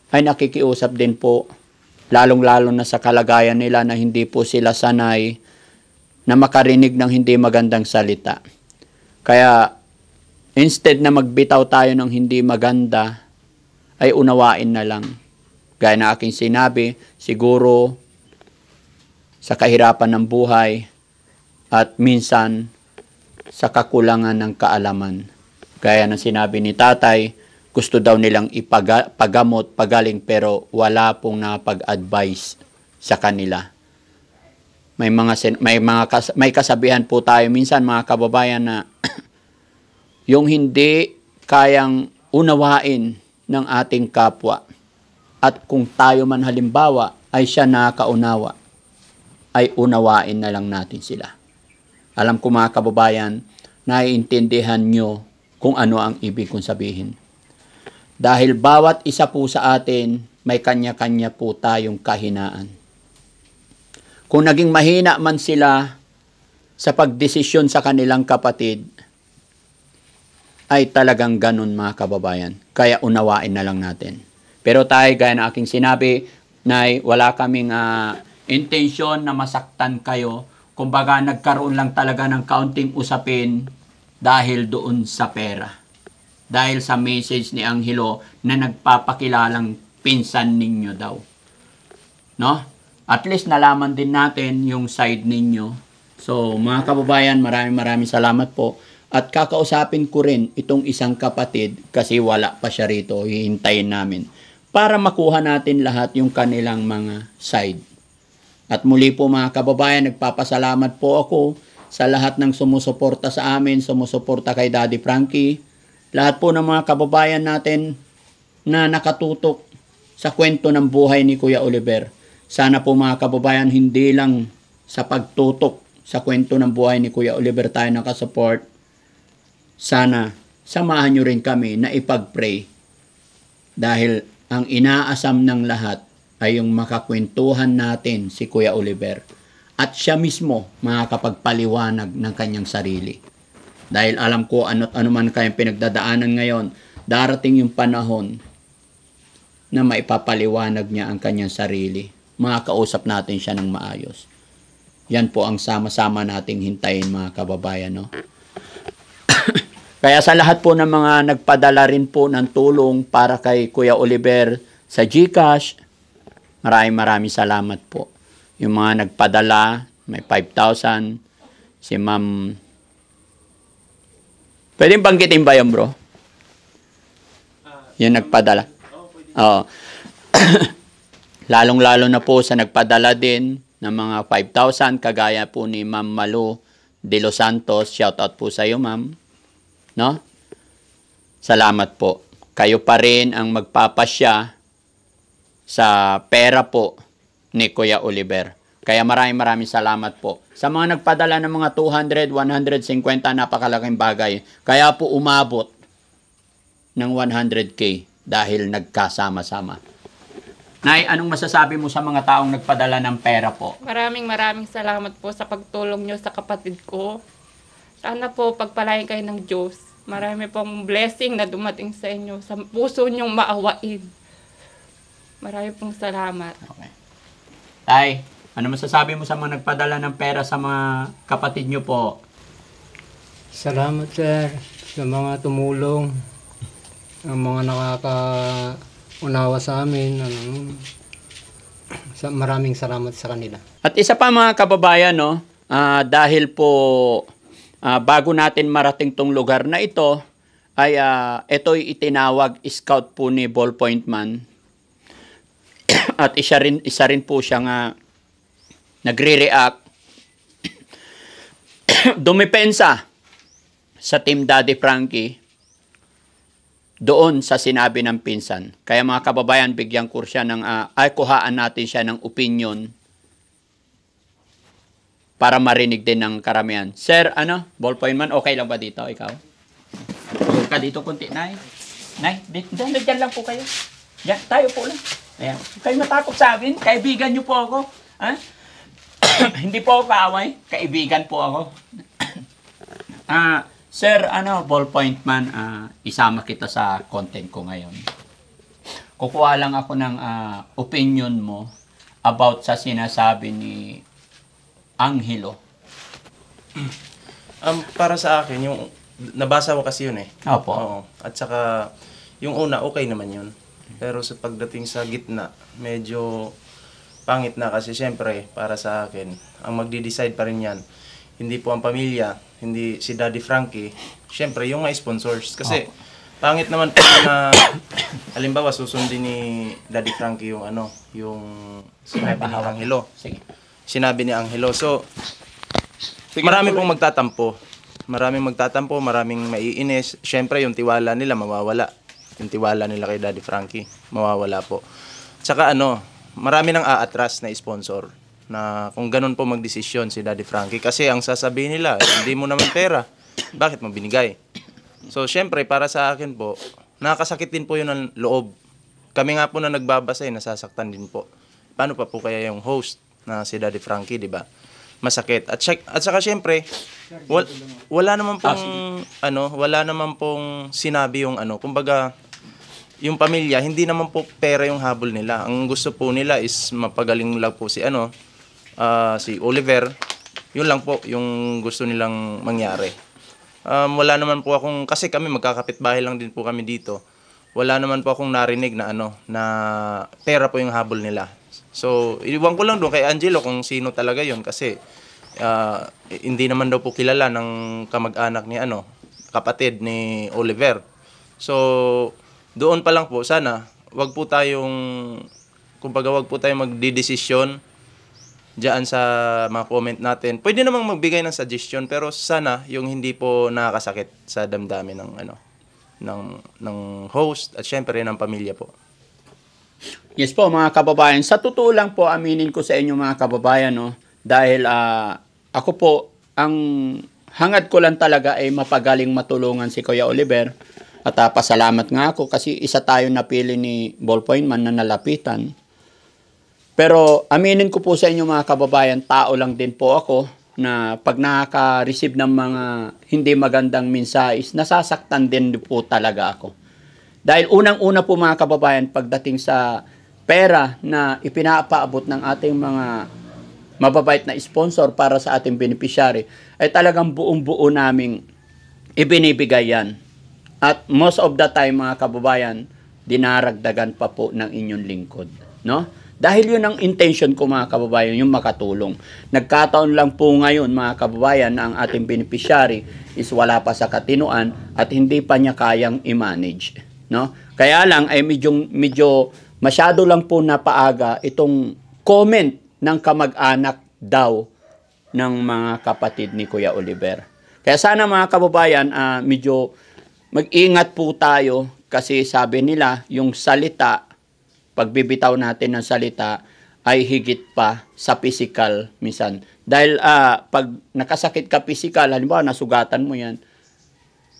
ay nakikiusap din po, lalong-lalo na sa kalagayan nila na hindi po sila sanay na makarinig ng hindi magandang salita. Kaya, instead na magbitaw tayo ng hindi maganda, ay unawain na lang. Gaya na aking sinabi, siguro sa kahirapan ng buhay, at minsan sa kakulangan ng kaalaman. Gaya ng sinabi ni Tatay, gusto daw nilang ipagamot, pagaling, pero wala pong napag-advise sa kanila. May kasabihan po tayo minsan mga kababayan na yung hindi kayang unawain ng ating kapwa, at kung tayo man halimbawa ay siya nakaunawa, ay unawain na lang natin sila. Alam ko mga kababayan, naiintindihan nyo kung ano ang ibig kong sabihin. Dahil bawat isa po sa atin, may kanya-kanya po tayong kahinaan. Kung naging mahina man sila sa pagdesisyon sa kanilang kapatid, ay talagang ganun mga kababayan. Kaya unawain na lang natin. Pero tayo, gaya na aking sinabi, Nay, wala kaming intensyon na masaktan kayo. Kumbaga, nagkaroon lang talaga ng kaunting usapin dahil doon sa pera. Dahil sa message ni Angelo na nagpapakilalang pinsan ninyo daw. No? At least nalaman din natin yung side ninyo. So, mga kababayan, maraming salamat po. At kakausapin ko rin itong isang kapatid kasi wala pa siya rito. Hihintayin namin. Para makuha natin lahat yung kanilang mga side. At muli po mga kababayan, nagpapasalamat po ako sa lahat ng sumusuporta sa amin, sumusuporta kay Daddy Frankie. Lahat po ng mga kababayan natin na nakatutok sa kwento ng buhay ni Kuya Oliver. Sana po mga kababayan, hindi lang sa pagtutok sa kwento ng buhay ni Kuya Oliver tayo nakasupport. Sana samahan nyo rin kami na ipag-pray. Dahil ang inaasam ng lahat ay yung makakwentuhan natin si Kuya Oliver. At siya mismo makakapagpaliwanag ng kanyang sarili. Dahil alam ko ano man kayang pinagdadaanan ngayon, darating yung panahon na maipapaliwanag niya ang kanyang sarili. Makakausap natin siya ng maayos. Yan po ang sama-sama nating hintayin mga kababayan. No? Kaya sa lahat po ng mga nagpadala rin po ng tulong para kay Kuya Oliver sa GCash, maraming salamat po. Yung mga nagpadala, may 5,000. Si Ma'am Pwede banggitin ba yun, bro? Yung nagpadala. Oo. Lalong-lalo na po sa nagpadala din ng mga 5,000, kagaya po ni Ma'am Malu de Los Santos. Shout out po sa iyo, ma'am. No? Salamat po. Kayo pa rin ang magpapasya sa pera po ni Kuya Oliver. Kaya maraming salamat po. Sa mga nagpadala ng mga 200, 150, napakalaking bagay. Kaya po umabot ng 100K dahil nagkasama-sama. Nay, anong masasabi mo sa mga taong nagpadala ng pera po? Maraming salamat po sa pagtulong nyo sa kapatid ko. Sana po pagpalain kayo ng Diyos. Marami pong blessing na dumating sa inyo. Sa puso nyong maawain. Marami pong salamat. Okay. Tay, ano masasabi mo sa mga nagpadala ng pera sa mga kapatid nyo po? Salamat, sir, sa mga tumulong, ang mga nakakaunawa sa amin. Maraming salamat sa kanila. At isa pa mga kababayan, no, dahil po bago natin marating tong lugar na ito, ay ito'y itinawag scout po ni Ballpoint Man. At isa rin po siyang nagre-react, dumipensa sa Team Daddy Frankie doon sa sinabi ng pinsan. Kaya mga kababayan, bigyan ko siya ng, kuhaan natin siya ng opinion para marinig din ng karamihan. Sir, Ballpoint Man, okay lang ba dito? Ikaw? Huwag ka dito kunti, Nay. Nay, dyan lang po kayo. Yan, tayo po lang. Ayan. Kayo matakot sa akin. Kaibigan niyo po ako. Ha? Hindi po ako kaaway. Kaibigan po ako. Sir, Ballpoint Man, isama kita sa content ko ngayon. Kukuha lang ako ng opinion mo about sa sinasabi ni Angelo. Para sa akin, yung nabasa ko kasi yun eh. Opo. Oo. At saka, yung una, okay naman yun. Pero sa pagdating sa gitna, medyo pangit na kasi syempre, para sa akin, ang magdi-decide pa rin yan. Hindi po ang pamilya, hindi si Daddy Frankie, syempre yung mga sponsors. Kasi pangit naman po na, halimbawa, susundin ni Daddy Frankie yung yung sinabi ni Angelo. Sige. Sinabi ni Angelo. So, marami pong magtatampo. Maraming maiinis. Syempre, yung tiwala nila mawawala. Yung tiwala nila kay Daddy Frankie, mawawala po. Tsaka marami nang aatras na sponsor na kung ganun po magdesisyon si Daddy Frankie. Kasi ang sasabihin nila, hindi mo naman pera, bakit mo binigay? So, syempre, para sa akin po, nakakasakit din po yun ng loob. Kami nga po na nagbabasa, nasasaktan din po. Paano pa po kaya yung host na si Daddy Frankie, di ba? Masakit. At saka syempre, wala naman pong sinabi yung kumbaga, yung pamilya, hindi naman po pera yung habol nila. Ang gusto po nila is mapagaling lang po si si Oliver. Yun lang po yung gusto nilang mangyari. Wala naman po akong, kasi kami magkakapitbahay lang din po kami dito. Wala naman po akong narinig na na pera po yung habol nila. So, iwan ko lang doon kay Angelo kung sino talaga yun kasi hindi naman daw po kilala ng kamag-anak ni kapatid ni Oliver. So, doon pa lang po, sana, wag po tayong magdidesisyon diyan sa mga comment natin. Pwede namang magbigay ng suggestion, pero sana yung hindi po nakakasakit sa damdamin ng host at syempre ng pamilya po. Yes po mga kababayan, sa totoo lang po aminin ko sa inyo mga kababayan dahil ako po ang hangad ko lang talaga ay mapagaling matulungan si Kuya Oliver. At pasalamat nga ako kasi isa tayo napili ni Ballpoint Man na nalapitan. Pero aminin ko po sa inyo mga kababayan, tao lang din po ako na pag nakaka-receive ng mga hindi magandang mensahis, nasasaktan din po talaga ako. Dahil unang-una po mga kababayan, pagdating sa pera na ipinapaabot ng ating mga mababait na sponsor para sa ating beneficiary, ay talagang buong-buo naming ibinibigay yan. At most of the time mga kababayan, dinaragdagan pa po ng inyong lingkod, no? Dahil yun ang intention ko mga kababayan, yung makatulong. Nagkataon lang po ngayon mga kababayan na ang ating beneficiary is wala pa sa katinuan at hindi pa niya kayang i-manage. No? Kaya lang ay medyo masyado lang po napaaga itong comment ng kamag-anak daw ng mga kapatid ni Kuya Oliver. Kaya sana mga kababayan, medyo mag-ingat po tayo kasi sabi nila yung salita, pagbibitaw natin ng salita ay higit pa sa physical minsan. Dahil pag nakasakit ka physical, halimbawa nasugatan mo yan,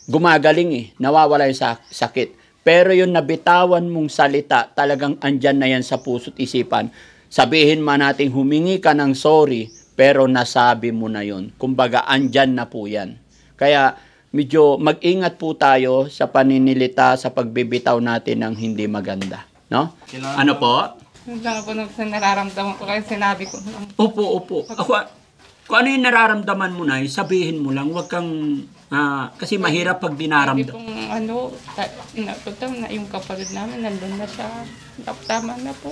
gumagaling nawawala yung sakit. Pero yung nabitawan mong salita, talagang andyan na yan sa puso't isipan. Sabihin man natin humingi ka ng sorry, pero nasabi mo na yun. Kumbaga, andyan na po yan. Kaya medyo mag-ingat po tayo sa paninilita, sa pagbibitaw natin ng hindi maganda. No? Ano po? Yun lang po sa nararamdaman ko, kaya sinabi ko lang. Opo. Kung ano yung nararamdaman mo na, sabihin mo lang. Huwag kang, kasi mahirap pag Hindi dinaramdam. pong na yung kapatid namin, nandun na siya. Tama na po.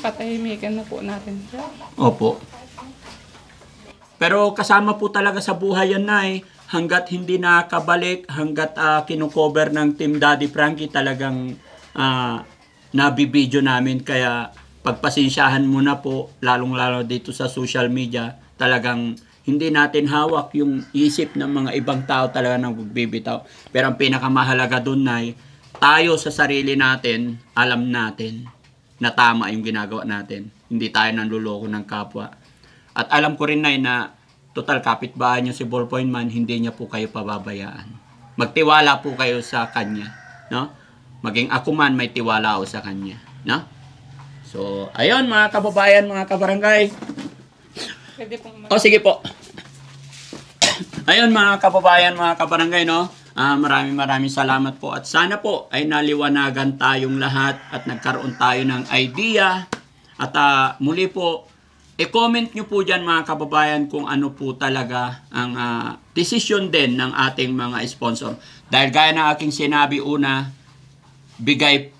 Patahimikan na po natin siya. Opo. Pero kasama po talaga sa buhay yan, Nay. Hanggat hindi nakabalik, hanggat kinukover ng Team Daddy Frankie, talagang nabibidyo namin. Kaya pagpasensyahan mo na po, lalong-lalo dito sa social media, talagang hindi natin hawak yung isip ng mga ibang tao talaga nang magbibitaw. Pero ang pinakamahalaga dun, Nay, tayo sa sarili natin, alam natin na tama yung ginagawa natin. Hindi tayo nanluloko ng kapwa. At alam ko rin, Nay, na total kapitbahay niyo si Ballpoint Man, hindi niya po kayo pababayaan. Magtiwala po kayo sa kanya, no? Maging ako man, may tiwala ako sa kanya, no? So, ayun mga kababayan, mga kabarangay. Pwede pong Sige po. Ayun mga kababayan, mga kabarangay, no? Maraming salamat po. At sana po ay naliwanagan tayong lahat at nagkaroon tayo ng idea. At muli po, i-comment nyo po dyan mga kababayan kung ano po talaga ang decision din ng ating mga sponsor. Dahil gaya ng aking sinabi una,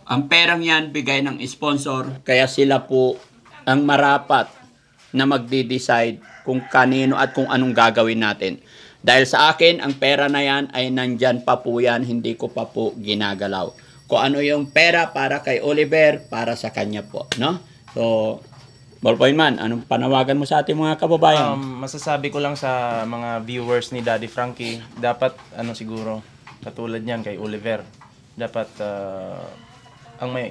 ang perang yan, bigay ng sponsor. Kaya sila po ang marapat na magde-decide kung kanino at kung anong gagawin natin. Dahil sa akin, ang pera na yan ay nandyan pa po yan, hindi ko pa po ginagalaw. Kung ano yung pera para kay Oliver, para sa kanya po, no? So, Ballpoint Man, anong panawagan mo sa ating mga kababayan? Masasabi ko lang sa mga viewers ni Daddy Frankie, dapat siguro katulad niyan kay Oliver, dapat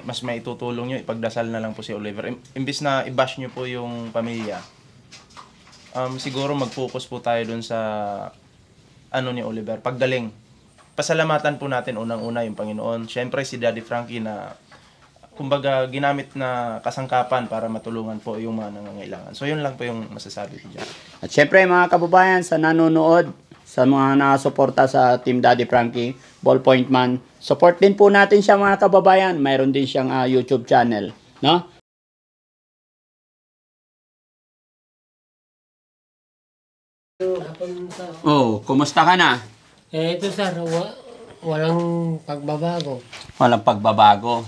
mas maitutulong nyo, ipagdasal na lang po si Oliver. Imbis na i-bash nyo po yung pamilya, siguro mag-focus po tayo dun sa ni Oliver, paggaling. Pasalamatan po natin unang-una yung Panginoon. Siyempre si Daddy Frankie na kumbaga ginamit na kasangkapan para matulungan po yung mga nangangailangan. So yun lang po yung masasabi ko dyan. At syempre mga kababayan sa nanonood, sa mga nakasuporta sa Team Daddy Frankie, Ballpoint Man, support din po natin siya mga kababayan. Mayroon din siyang YouTube channel, no? Kumusta ka na? Ito sir, walang pagbabago. Walang pagbabago.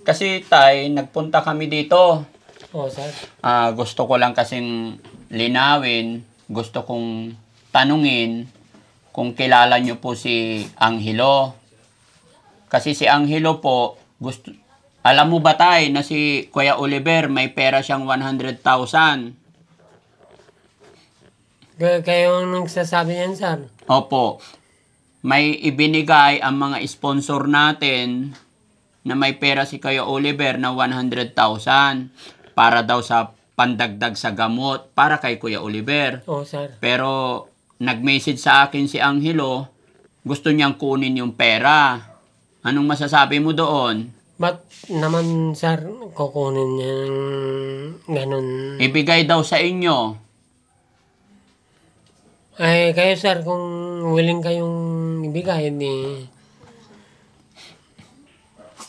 Kasi nagpunta kami dito. Sir. Gusto ko lang kasing linawin, gusto kong tanungin kung kilala nyo po si Angelo. Kasi si Angelo po, alam mo ba na si Kuya Oliver may pera siyang 100,000? Kayo ang nagsasabi niyan, sir? Opo. May ibinigay ang mga sponsor natin na may pera si Kuya Oliver na 100,000 para daw sa pandagdag sa gamot para kay Kuya Oliver. Sir. Pero nag-message sa akin si Angelo, gusto niyang kunin yung pera. Anong masasabi mo doon? Ba't naman, sir, kukunin niya ng ganun? Ibigay daw sa inyo. Ay, kayo, sir, kung willing kayong ibigay,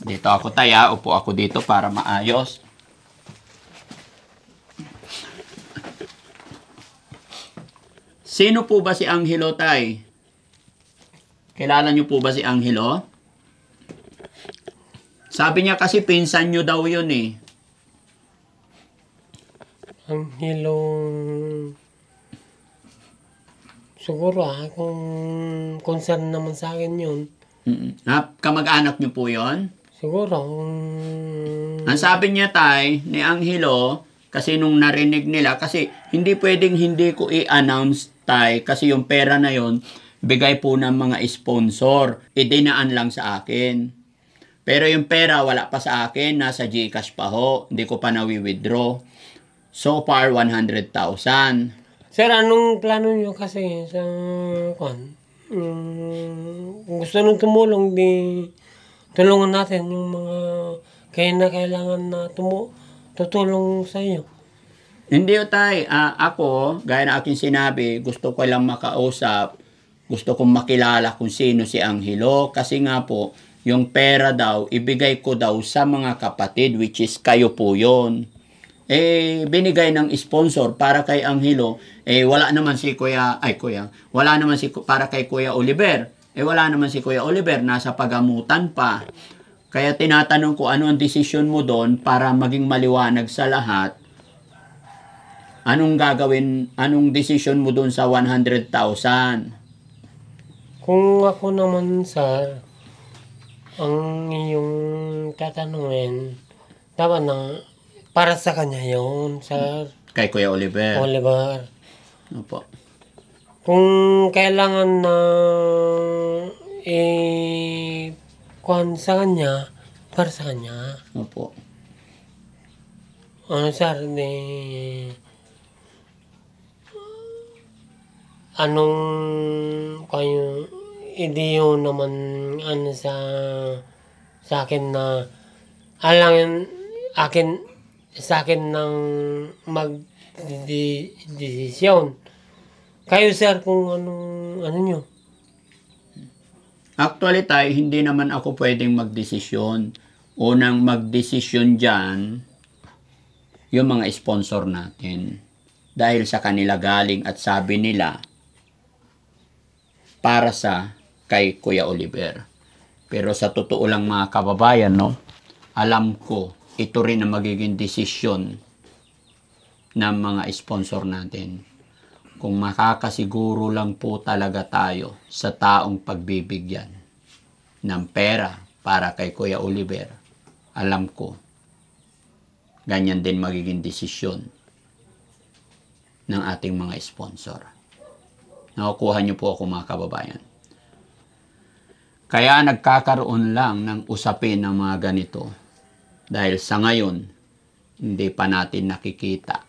Dito ako upo ako dito para maayos. Sino po ba si Angelo, tay? Kilala niyo po ba si Angelo? Sabi niya kasi pinsan nyo daw yun eh. Ang hilong... Siguro kung concern naman sa akin yun. Kamag-anak nyo po yun? Siguro Ang sabi niya tay, ni Angelo, kasi nung narinig nila, kasi hindi pwedeng hindi ko i-announce tay, kasi yung pera na yon bigay po ng mga sponsor. Idinaan lang sa akin. Pero yung pera wala pa sa akin, nasa GCash pa ho, hindi ko pa nawi-withdraw. So far, 100,000. Sir, anong plano nyo kasi sa kung gusto nung tumulong, di tulungan natin yung mga kailangan na tutulong sa iyo. Hindi tay, ako, gaya na aking sinabi, gusto ko lang makausap, gusto kong makilala kung sino si Angelo, kasi nga po, yung pera daw, ibigay ko daw sa mga kapatid, which is kayo po yon. Binigay ng sponsor para kay Angelo, wala naman si wala naman para kay Kuya Oliver. Wala naman si Kuya Oliver, nasa pagamutan pa. Kaya tinatanong ko, ano ang desisyon mo doon para maging maliwanag sa lahat? Anong desisyon mo doon sa 100,000? Kung ako naman, sir, ang iyong tatanungin, dapat na para sa kanya yun, sir. Kay Kuya Oliver. Oliver. Opo. Kung kailangan na kuhan sa kanya, para sa kanya. Opo. Ano, sir, anong kayo, hindi yun naman sa akin na sa akin ng mag-desisyon. Kayo, sir, kung ano nyo. Actually tayo, hindi naman ako pwedeng magdesisyon. Unang magdesisyon dyan, yung mga sponsor natin. Dahil sa kanila galing at sabi nila, para sa kay Kuya Oliver. Pero sa totoo lang mga kababayan, no, alam ko, ito rin ang magiging desisyon ng mga sponsor natin. Kung makakasiguro lang po talaga tayo sa taong pagbibigyan ng pera para kay Kuya Oliver, alam ko, ganyan din magiging desisyon ng ating mga sponsor. Nakukuha niyo po ako mga kababayan. Kaya nagkakaroon lang ng usapin ng mga ganito dahil sa ngayon, hindi pa natin nakikita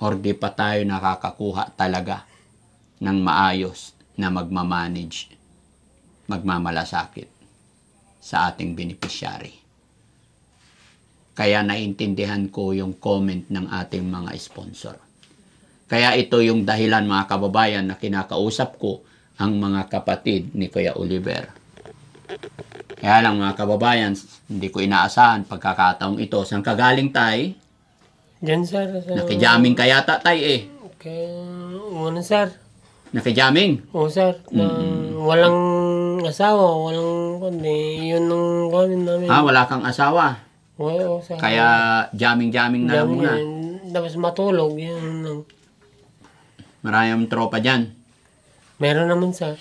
or di pa tayo nakakakuha talaga ng maayos na magmamalasakit sa ating beneficiary. Kaya naintindihan ko yung comment ng ating mga sponsor. Kaya ito yung dahilan mga kababayan na kinakausap ko ang mga kapatid ni Kuya Oliver. Kaya lang mga kababayan, hindi ko inaasahan pagkakataong ito. Saan ka galing tay? Diyan, sir. Nakijaming ka yata tay Okay, sir. Nakijaming? Oo, sir. Walang asawa, walang kundi. Yun ang gawin namin. Wala kang asawa. Oo, sir. Kaya jamming-jamming na lang muna. Tapos matulog. Yan. Maraming tropa dyan. Meron naman, sir.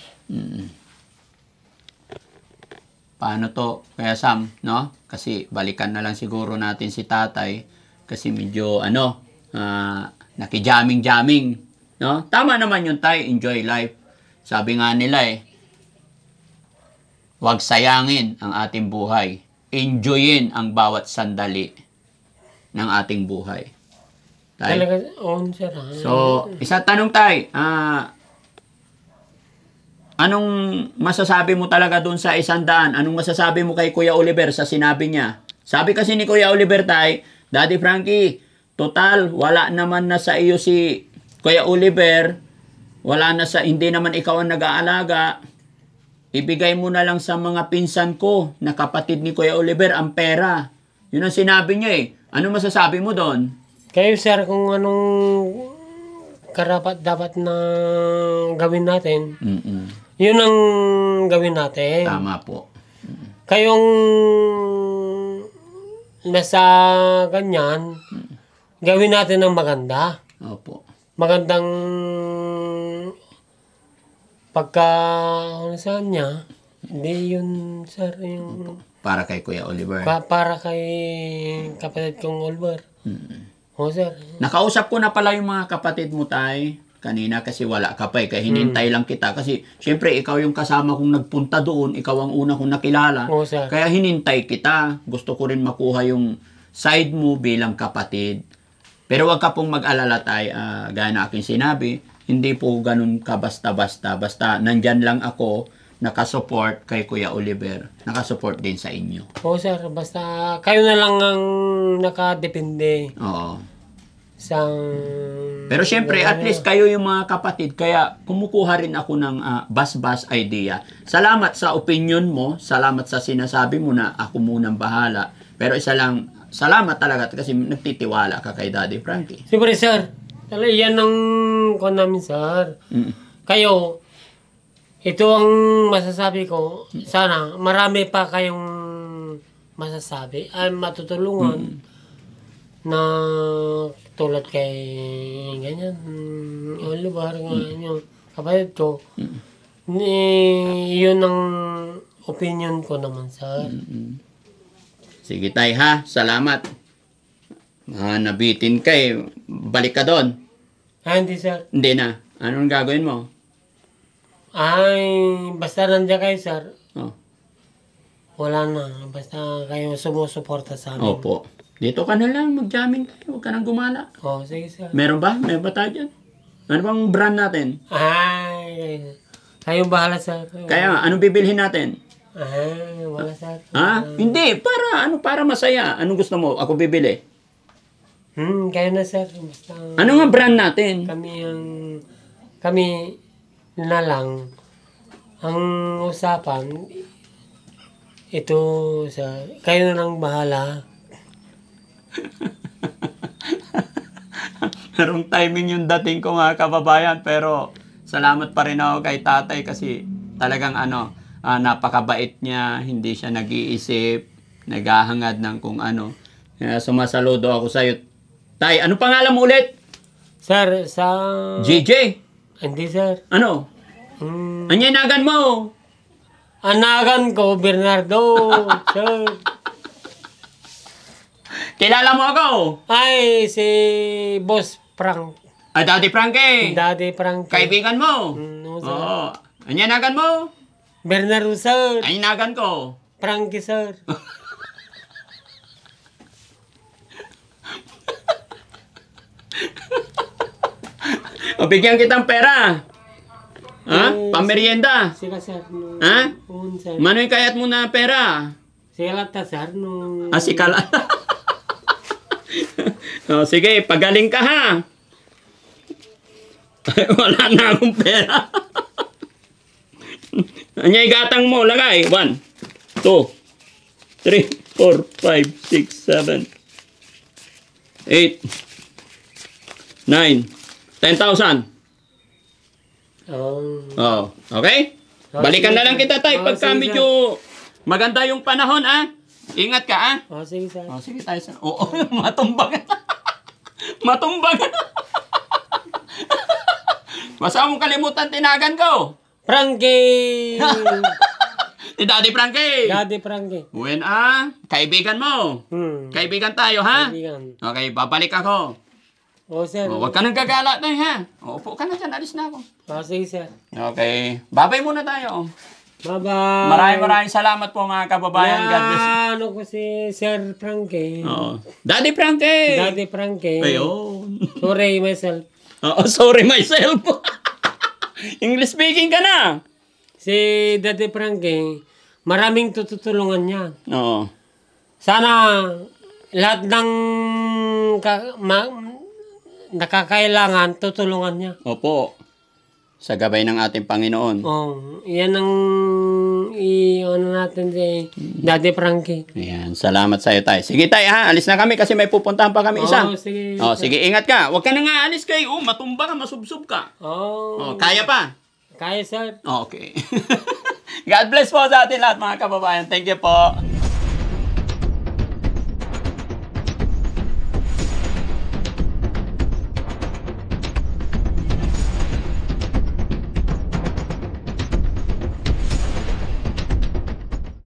Paano to? Kaya Sam, no? Kasi balikan na lang siguro natin si tatay. Kasi medyo, nakijaming-jamming. No? Tama naman yun tay, enjoy life. Sabi nga nila huwag sayangin ang ating buhay. Enjoyin ang bawat sandali ng ating buhay. Tay? Talaga, sir. So, isa tanong tay, anong masasabi mo talaga dun sa 100? Anong masasabi mo kay Kuya Oliver sa sinabi niya? Sabi kasi ni Kuya Oliver tay, Daddy Frankie, total, wala naman na sa iyo si Kuya Oliver, hindi naman ikaw ang nag-aalaga. Ibigay mo na lang sa mga pinsan ko na kapatid ni Kuya Oliver ang pera. Yun ang sinabi niya Ano masasabi mo doon? Kayo, sir, kung anong karapat dapat na gawin natin, yun ang gawin natin. Tama po. Kayong nasa ganyan, gawin natin ng maganda. Opo. Magandang pagka saan niya, hindi yun, sir, yung Para kay Kuya Oliver. para kay kapatid kong Oliver. O, sir. Nakausap ko na pala yung mga kapatid mo, tay. Kanina kasi wala ka pa eh. Kaya hinintay lang kita. Kasi syempre ikaw yung kasama kong nagpunta doon. Ikaw ang una kong nakilala. Oo, sir. Kaya hinintay kita. Gusto ko rin makuha yung side mo bilang kapatid. Pero wag ka pong mag-alala, tay. Gaya na aking sinabi, hindi po ganun ka basta-basta. Basta nandyan lang ako, nakasupport kay Kuya Oliver. Nakasupport din sa inyo. O, sir, basta kayo na lang ang nakadepende Oo. sa... Pero syempre, at least kayo yung mga kapatid, kaya kumukuha rin ako ng bas-bas idea. Salamat sa opinion mo, salamat sa sinasabi mo na ako munang bahala. Pero isa lang, salamat talaga kasi nagtitiwala ka kay Daddy Frankie. Siyempre, sir, talaga yan ang kung namin, sir. Kayo, ito ang masasabi ko, sana marami pa kayong masasabi, ay matutulungan na tulad kay ganyan, Oliver, yung kapatid ko. Yun ang opinion ko naman, sir. Sige tay ha, salamat. Nabitin ka eh. Balik ka doon. Hindi, sir. Hindi na. Anong gagawin mo? Ay, basta nandiyan kayo, sir. Oh. Wala na. Basta kayo sumusuporta sa amin. Opo. Dito ka na lang, mag-jamming tayo. Huwag ka nang gumala. Oh, sige, sir. Meron ba? Meron ba tayo dyan? Ano bang brand natin? Ay, kayong bahala, sir. Kaya nga, anong bibilhin natin? Ay, wala, sir. Ha? Hindi, para masaya. Anong gusto mo? Ako bibili. Kayo na, sir. Basta Ano nga brand natin? kami na lang ang usapan. Ito, sir. Kayo na lang bahala. Merong timing yung dating ko mga kababayan, pero salamat pa rin ako kay tatay kasi talagang napakabait niya, hindi siya nag-iisip, naghahangad ng kung ano. Kaya sumasaludo ako sa'yo. Tay, ano pangalan mo ulit? Sir, sa... JJ? Hindi, sir. Ano? Anyanagan mo? Anagan ko, Bernardo. Sir. Kilala mo ako? Ay, si Boss Frank. Daddy Frankie. Daddy Frank. Kaibigan mo? No, sir. Oo. Anyanagan mo? Bernardo, sir. Anyanagan ko. Frankie, sir. O, bigyan kitang pera. Ha? Pamerienda. Sige, sir. No, Ha? sir. Manoy kayat mo na pera. Sige lang ta, sir. No. Si Kala. O, sige, pagaling ka ha. Wala na akong pera. Anyay gatang mo, lagay. 1, 2, 3, 4, 5, 6, 7, 8, 9, 10,000. Oh, okay? Balikan na lang kita, tay, pagka sige, medyo maganda yung panahon, ah. Ingat ka, ah. Sige, sir. Sige tayo sa... Oo, matumbag. Matumbag. Basta mong kalimutan tinagan ko. Frankie! Si Daddy Frankie. Daddy Frankie. Kaibigan mo. Kaibigan tayo, ha? Kaibigan. Okay, babalik ako. Sir. Huwag ka nang gagala na, ha? Upo ka na dyan, alis na ako. Sige, sir. Okay, babay muna tayo. Bye-bye. Maraming salamat po mga kababayan. God bless. Ano ko si Sir Frankie. Daddy Frankie. Daddy Frankie. Ayun. Sorry myself. Sorry myself. English speaking ka na. Si Daddy Frankie, maraming tutulungan niya. Oo. Sana lahat ng nakakailangan, tutulungan niya. Opo. Sa gabay ng ating Panginoon. Yan ang ano natin si Daddy Frankie. Ayan, salamat sa iyo, tay. Sige, tay, ha? Alis na kami kasi may pupuntahan pa kami isa. Sige. Sige, ingat ka. Huwag ka na nga alis kay. Matumba ka, masubsob ka. Kaya pa? Kaya, sir. Okay. God bless po sa atin lahat, mga kababayan. Thank you po.